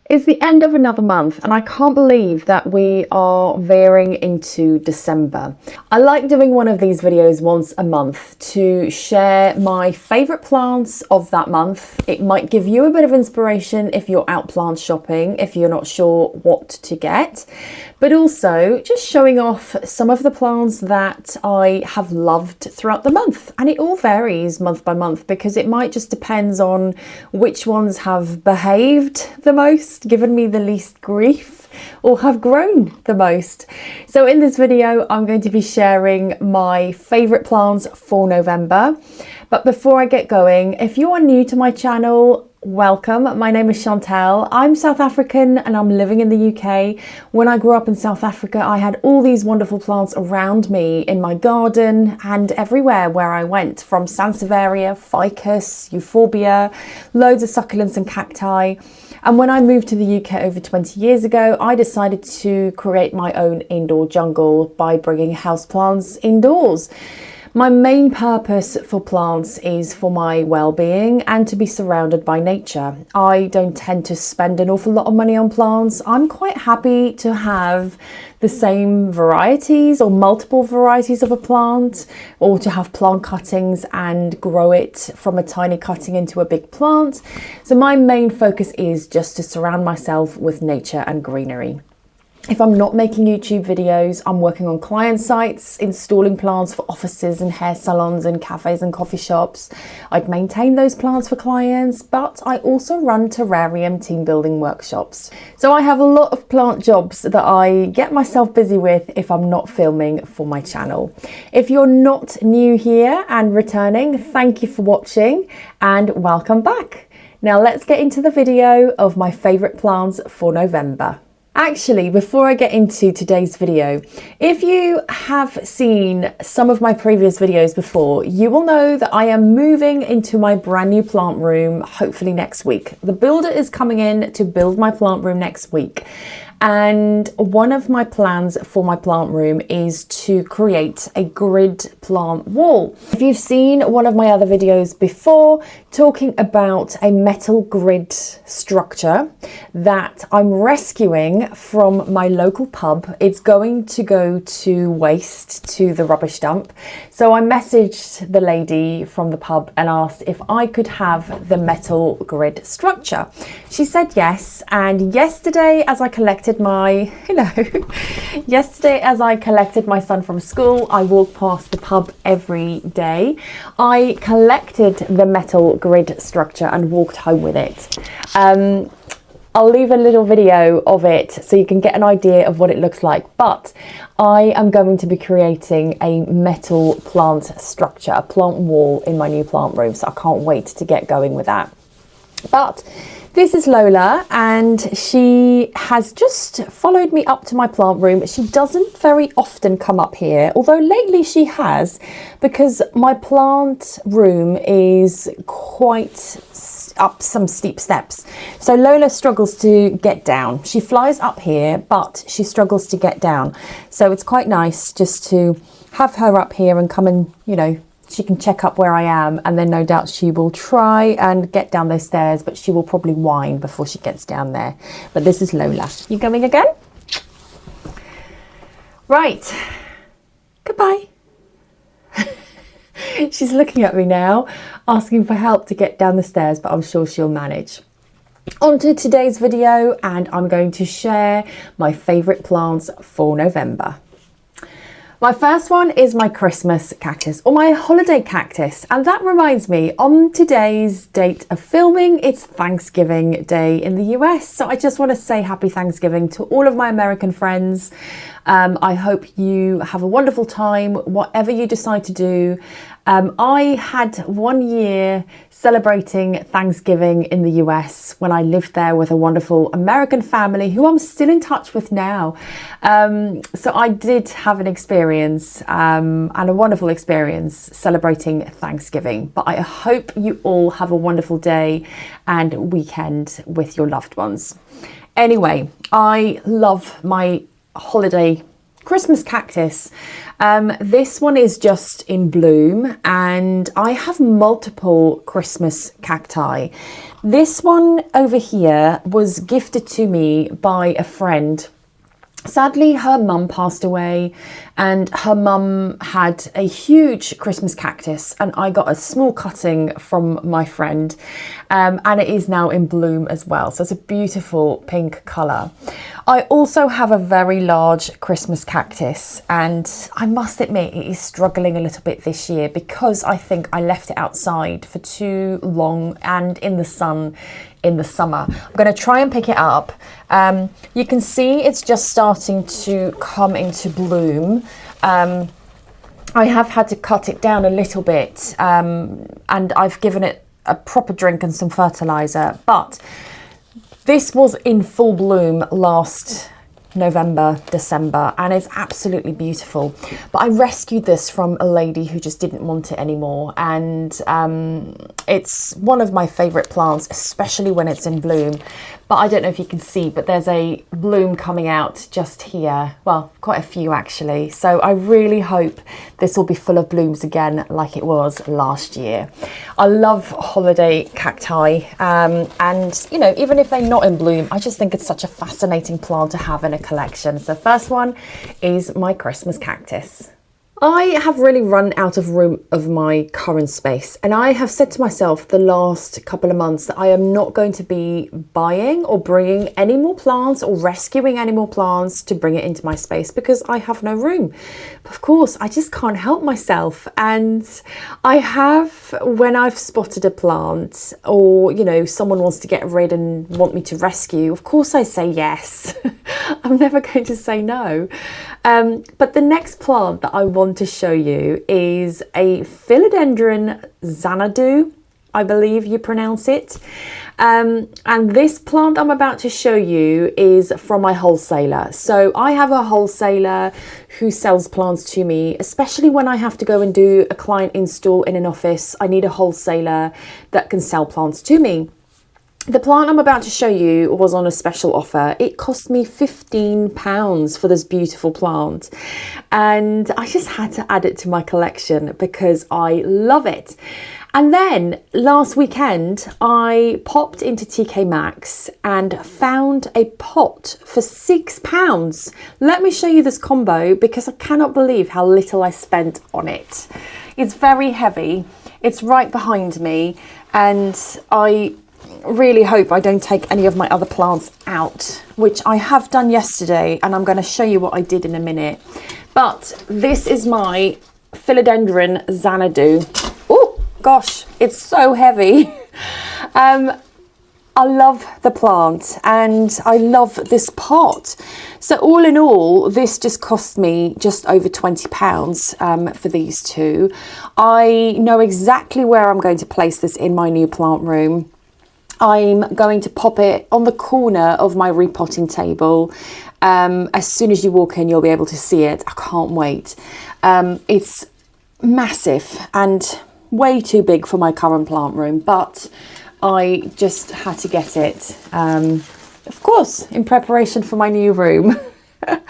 It's the end of another month and I can't believe that we are veering into December. I like doing one of these videos once a month to share my favourite plants of that month. It might give you a bit of inspiration if you're out plant shopping, if you're not sure what to get, but also just showing off some of the plants that I have loved throughout the month. And it all varies month by month because it might just depend on which ones have behaved the most, given me the least grief, or have grown the most. So in this video, I'm going to be sharing my favourite plants for November. But before I get going, if you are new to my channel, welcome. My name is Chantal. I'm South African and I'm living in the UK. When I grew up in South Africa, I had all these wonderful plants around me in my garden and everywhere where I went, from Sansevieria, ficus, euphorbia, loads of succulents and cacti. And when I moved to the UK over 20 years ago, I decided to create my own indoor jungle by bringing houseplants indoors. My main purpose for plants is for my well-being and to be surrounded by nature. I don't tend to spend an awful lot of money on plants. I'm quite happy to have the same varieties or multiple varieties of a plant, or to have plant cuttings and grow it from a tiny cutting into a big plant. So my main focus is just to surround myself with nature and greenery. If I'm not making YouTube videos, I'm working on client sites, installing plants for offices and hair salons and cafes and coffee shops. I'd maintain those plants for clients, but I also run terrarium team building workshops. So I have a lot of plant jobs that I get myself busy with if I'm not filming for my channel. If you're not new here and returning, thank you for watching and welcome back. Now let's get into the video of my favourite plants for November. Actually, before I get into today's video, if you have seen some of my previous videos before, you will know that I am moving into my brand new plant room, hopefully next week. The builder is coming in to build my plant room next week. And one of my plans for my plant room is to create a grid plant wall. If you've seen one of my other videos before talking about a metal grid structure that I'm rescuing from my local pub, it's going to go to waste, to the rubbish dump. So I messaged the lady from the pub and asked if I could have the metal grid structure. She said yes, and yesterday as I collected my son from school, I walk past the pub every day. I collected the metal grid structure and walked home with it. I'll leave a little video of it so you can get an idea of what it looks like, but I am going to be creating a metal plant structure, a plant wall in my new plant room, so I can't wait to get going with that. But this is Lola, and she has just followed me up to my plant room. She doesn't very often come up here, although lately she has, because my plant room is quite up some steep steps. So Lola struggles to get down. She flies up here, but she struggles to get down. So it's quite nice just to have her up here and come and, she can check up where I am, and then no doubt she will try and get down those stairs, but she will probably whine before she gets down there. But this is Lola. You going again? Right. Goodbye. She's looking at me now, asking for help to get down the stairs, but I'm sure she'll manage. On to today's video, and I'm going to share my favourite plants for November. My first one is my Christmas cactus, or my holiday cactus, and that reminds me, on today's date of filming, it's Thanksgiving Day in the US, so I just want to say happy Thanksgiving to all of my American friends. I hope you have a wonderful time, whatever you decide to do. I had 1 year celebrating Thanksgiving in the US when I lived there with a wonderful American family who I'm still in touch with now. So I did have an experience and a wonderful experience celebrating Thanksgiving. But I hope you all have a wonderful day and weekend with your loved ones. Anyway, I love my holiday Christmas cactus. This one is just in bloom, and I have multiple Christmas cacti. This one over here was gifted to me by a friend. Sadly, her mum passed away, and her mum had a huge Christmas cactus, and I got a small cutting from my friend, and it is now in bloom as well. So it's a beautiful pink colour. I also have a very large Christmas cactus, and I must admit it is struggling a little bit this year because I think I left it outside for too long and in the sun in the summer. I'm going to try and pick it up. You can see it's just starting to come into bloom. I have had to cut it down a little bit, and I've given it a proper drink and some fertilizer, but this was in full bloom last November, December, and it's absolutely beautiful. But I rescued this from a lady who just didn't want it anymore, and it's one of my favourite plants, especially when it's in bloom. But I don't know if you can see, but there's a bloom coming out just here. Well, quite a few actually. So I really hope this will be full of blooms again like it was last year. I love holiday cacti, and you know, even if they're not in bloom, I just think it's such a fascinating plant to have in a collection. So first one is my Christmas cactus. I have really run out of room of my current space, and I have said to myself the last couple of months that I am not going to be buying or bringing any more plants or rescuing any more plants to bring it into my space because I have no room. But of course, I just can't help myself, and I have, when I've spotted a plant or, you know, someone wants to get rid and want me to rescue, of course I say yes. I'm never going to say no. But the next plant that I want to show you is a Philodendron Xanadu, I believe you pronounce it. And this plant I'm about to show you is from my wholesaler. So I have a wholesaler who sells plants to me, especially when I have to go and do a client install in an office. I need a wholesaler that can sell plants to me. The plant I'm about to show you was on a special offer. It cost me £15 for this beautiful plant, and I just had to add it to my collection because I love it. And then last weekend, I popped into TK Maxx and found a pot for £6. Let me show you this combo because I cannot believe how little I spent on it. It's very heavy. It's right behind me, and I really hope I don't take any of my other plants out, which I have done yesterday, and I'm going to show you what I did in a minute. But this is my Philodendron Xanadu. Oh gosh, it's so heavy. I love the plant and I love this pot. So all in all, this just cost me just over £20 for these two. I know exactly where I'm going to place this in my new plant room. I'm going to pop it on the corner of my repotting table. As soon as you walk in, you'll be able to see it. I can't wait. It's massive and way too big for my current plant room, but I just had to get it, of course, in preparation for my new room. But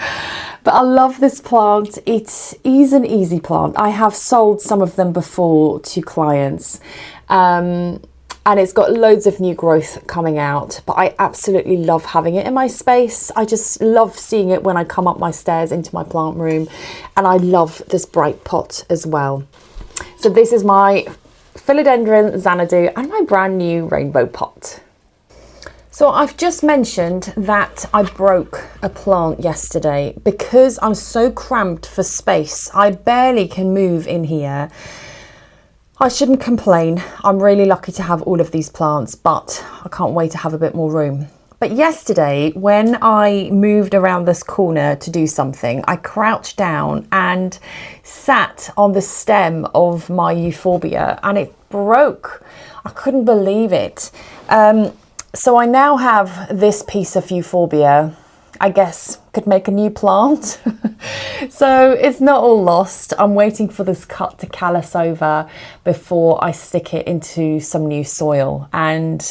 I love this plant. It is an easy plant. I have sold some of them before to clients. And it's got loads of new growth coming out, but I absolutely love having it in my space. I just love seeing it when I come up my stairs into my plant room, and I love this bright pot as well. So this is my Philodendron Xanadu and my brand new rainbow pot. So I've just mentioned that I broke a plant yesterday because I'm so cramped for space. I barely can move in here. I shouldn't complain. I'm really lucky to have all of these plants, but I can't wait to have a bit more room. But yesterday, when I moved around this corner to do something, I crouched down and sat on the stem of my euphorbia and it broke. I couldn't believe it. So I now have this piece of euphorbia. I guess could make a new plant. So it's not all lost. I'm waiting for this cut to callus over before I stick it into some new soil, and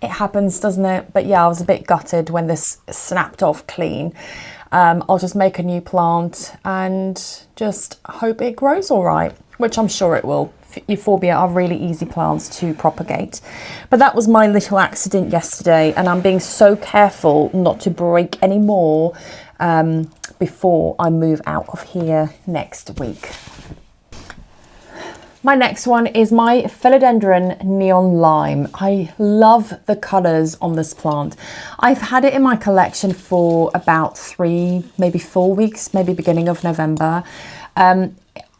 it happens, doesn't it? But yeah, I was a bit gutted when this snapped off clean. I'll just make a new plant and just hope it grows all right, which I'm sure it will. Euphorbia are really easy plants to propagate. But that was my little accident yesterday, and I'm being so careful not to break any more before I move out of here next week. My next one is my Philodendron Neon Lime. I love the colours on this plant. I've had it in my collection for about 3, maybe 4 weeks, maybe beginning of November.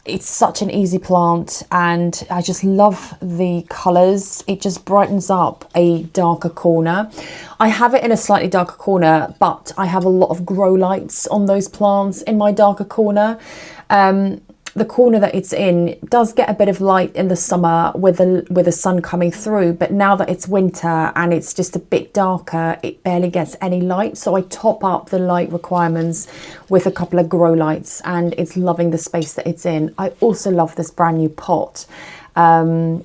It's such an easy plant and I just love the colours. It just brightens up a darker corner. I have it in a slightly darker corner, but I have a lot of grow lights on those plants in my darker corner. The corner that it's in does get a bit of light in the summer with the sun coming through, but now that it's winter and it's just a bit darker, it barely gets any light. So I top up the light requirements with a couple of grow lights, and it's loving the space that it's in. I also love this brand new pot, but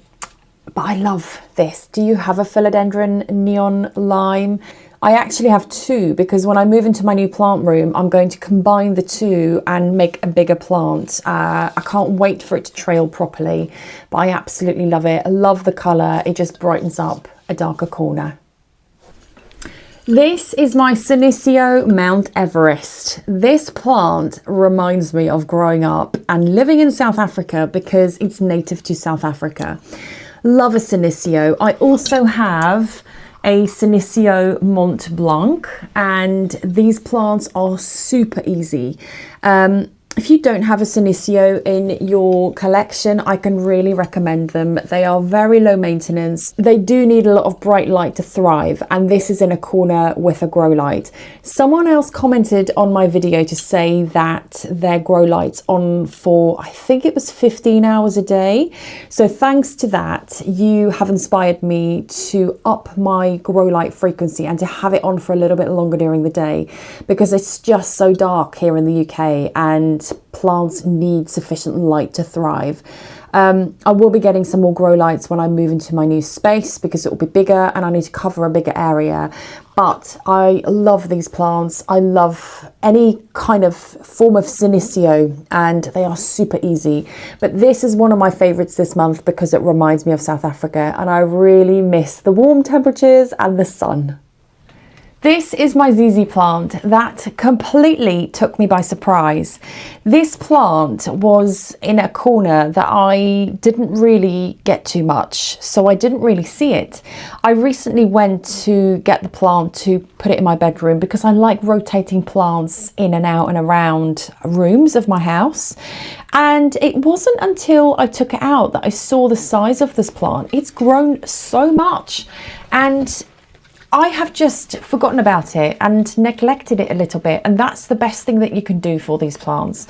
I love this. Do you have a Philodendron Neon Lime? I actually have 2 because when I move into my new plant room, I'm going to combine the 2 and make a bigger plant. I can't wait for it to trail properly, but I absolutely love it. I love the colour. It just brightens up a darker corner. This is my Senecio Mount Everest. This plant reminds me of growing up and living in South Africa because it's native to South Africa. Love a Senecio. I also have a Senecio Mont Blanc, and these plants are super easy. If you don't have a Senecio in your collection, I can really recommend them. They are very low maintenance. They do need a lot of bright light to thrive, and this is in a corner with a grow light. Someone else commented on my video to say that their grow light's on for, I think it was 15 hours a day. So thanks to that, you have inspired me to up my grow light frequency and to have it on for a little bit longer during the day, because it's just so dark here in the UK and plants need sufficient light to thrive. I will be getting some more grow lights when I move into my new space because it will be bigger and I need to cover a bigger area. But I love these plants. I love any kind of form of Senecio and they are super easy. But this is one of my favorites this month because it reminds me of South Africa and I really miss the warm temperatures and the sun. This is my ZZ plant that completely took me by surprise. This plant was in a corner that I didn't really get too much, so I didn't really see it. I recently went to get the plant to put it in my bedroom because I like rotating plants in and out and around rooms of my house. And it wasn't until I took it out that I saw the size of this plant. It's grown so much, and I have just forgotten about it and neglected it a little bit, and that's the best thing that you can do for these plants.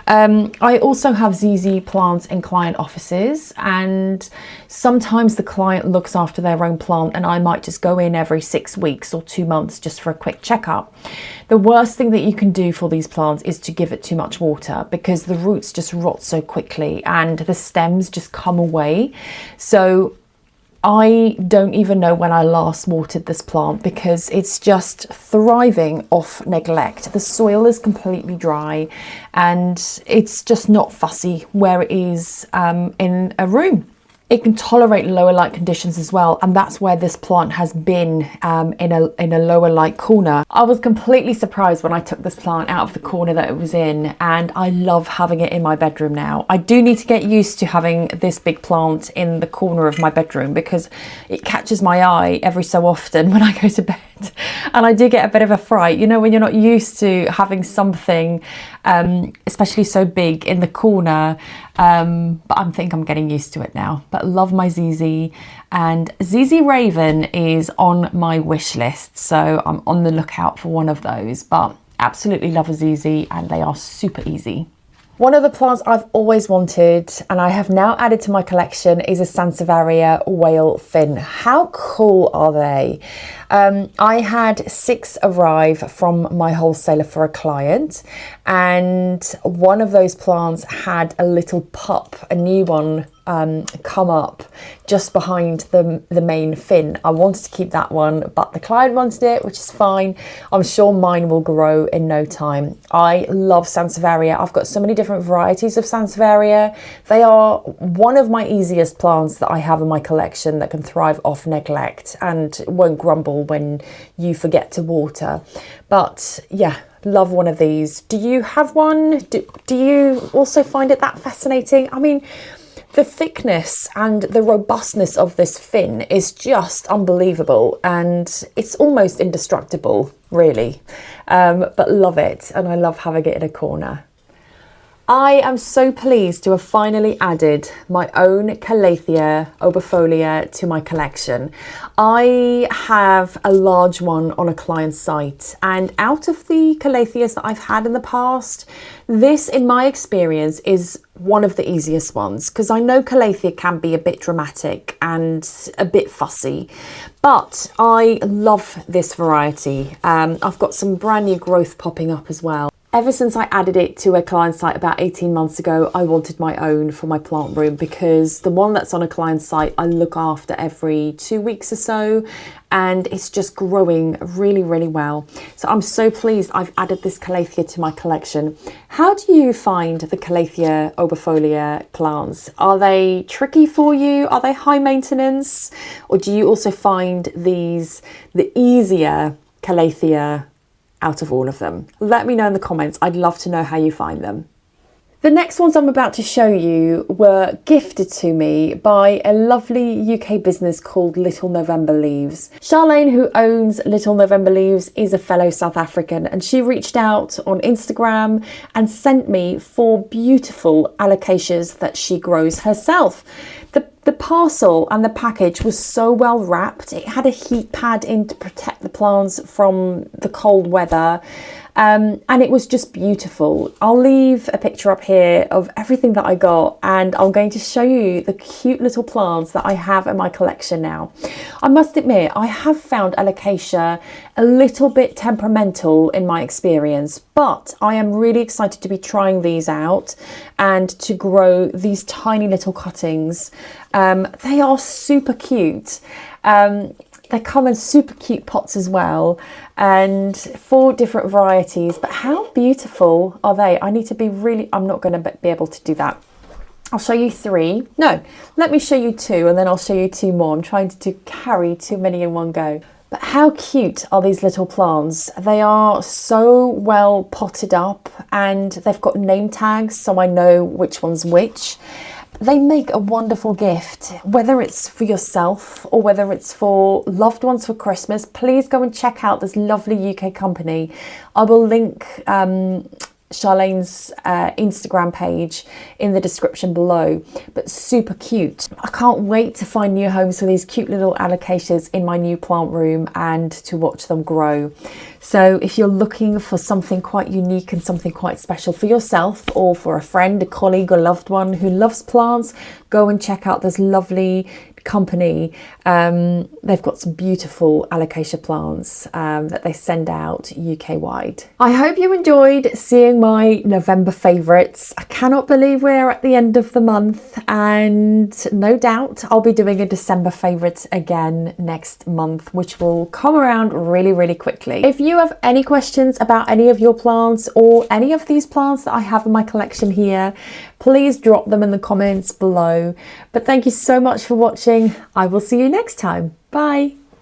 I also have ZZ plants in client offices, and sometimes the client looks after their own plant and I might just go in every 6 weeks or 2 months just for a quick checkup. The worst thing that you can do for these plants is to give it too much water because the roots just rot so quickly and the stems just come away. So I don't even know when I last watered this plant because it's just thriving off neglect. The soil is completely dry and it's just not fussy where it is in a room. It can tolerate lower light conditions as well, and that's where this plant has been in a lower light corner. I was completely surprised when I took this plant out of the corner that it was in, and I love having it in my bedroom now. I do need to get used to having this big plant in the corner of my bedroom because it catches my eye every so often when I go to bed, and I do get a bit of a fright, you know, when you're not used to having something especially so big in the corner. But I think I'm getting used to it now. But love my ZZ, and ZZ Raven is on my wish list, so I'm on the lookout for one of those. But absolutely love a ZZ, and they are super easy. One of the plants I've always wanted and I have now added to my collection is a Sansevieria whale fin. How cool are they? I had 6 arrive from my wholesaler for a client, and one of those plants had a little pup, a new one, come up just behind the main fin. I wanted to keep that one, but the client wanted it, which is fine. I'm sure mine will grow in no time. I love Sansevieria. I've got so many different varieties of Sansevieria. They are one of my easiest plants that I have in my collection that can thrive off neglect and won't grumble when you forget to water. But yeah, love one of these. Do you have one? Do you also find it that fascinating? I mean, the thickness and the robustness of this fin is just unbelievable, and it's almost indestructible, really. But love it, and I love having it in a corner. I am so pleased to have finally added my own Calathea oberfolia to my collection. I have a large one on a client's site, and out of the Calatheas that I've had in the past, this, in my experience, is one of the easiest ones, because I know Calathea can be a bit dramatic and a bit fussy, but I love this variety. I've got some brand new growth popping up as well. Ever since I added it to a client site about 18 months ago, I wanted my own for my plant room, because the one that's on a client site I look after every 2 weeks or so, and it's just growing really, really well. So I'm so pleased I've added this Calathea to my collection. How do you find the Calathea oberfolia plants? Are they tricky for you? Are they high maintenance? Or do you also find these the easier Calathea out of all of them? Let me know in the comments. I'd love to know how you find them. The next ones I'm about to show you were gifted to me by a lovely UK business called Little November Leaves. Charlene, who owns Little November Leaves, is a fellow South African, and she reached out on Instagram and sent me 4 beautiful alocasias that she grows herself. The parcel and the package was so well wrapped. It had a heat pad in to protect the plants from the cold weather. And it was just beautiful. I'll leave a picture up here of everything that I got, and I'm going to show you the cute little plants that I have in my collection now. I must admit, I have found Alocasia a little bit temperamental in my experience, but I am really excited to be trying these out and to grow these tiny little cuttings. They are super cute. They come in super cute pots as well, and 4 different varieties, but how beautiful are they? I need to be really, I'm not going to be able to do that. I'll show you 3. No, let me show you 2, and then I'll show you 2 more. I'm trying to carry too many in one go. But how cute are these little plants? They are so well potted up, and they've got name tags so I know which one's which. They make a wonderful gift, whether it's for yourself or whether it's for loved ones for Christmas. Please go and check out this lovely UK company. I will link Charlene's Instagram page in the description below, but super cute. I can't wait to find new homes for these cute little alocasias in my new plant room and to watch them grow. So if you're looking for something quite unique and something quite special for yourself or for a friend, a colleague or loved one who loves plants, go and check out this lovely company. They've got some beautiful alocasia plants that they send out UK wide. I hope you enjoyed seeing my November favourites. I cannot believe we're at the end of the month, and no doubt I'll be doing a December favourites again next month, which will come around really, really quickly. If you have any questions about any of your plants or any of these plants that I have in my collection here, please drop them in the comments below. But thank you so much for watching. I will see you next time. Bye.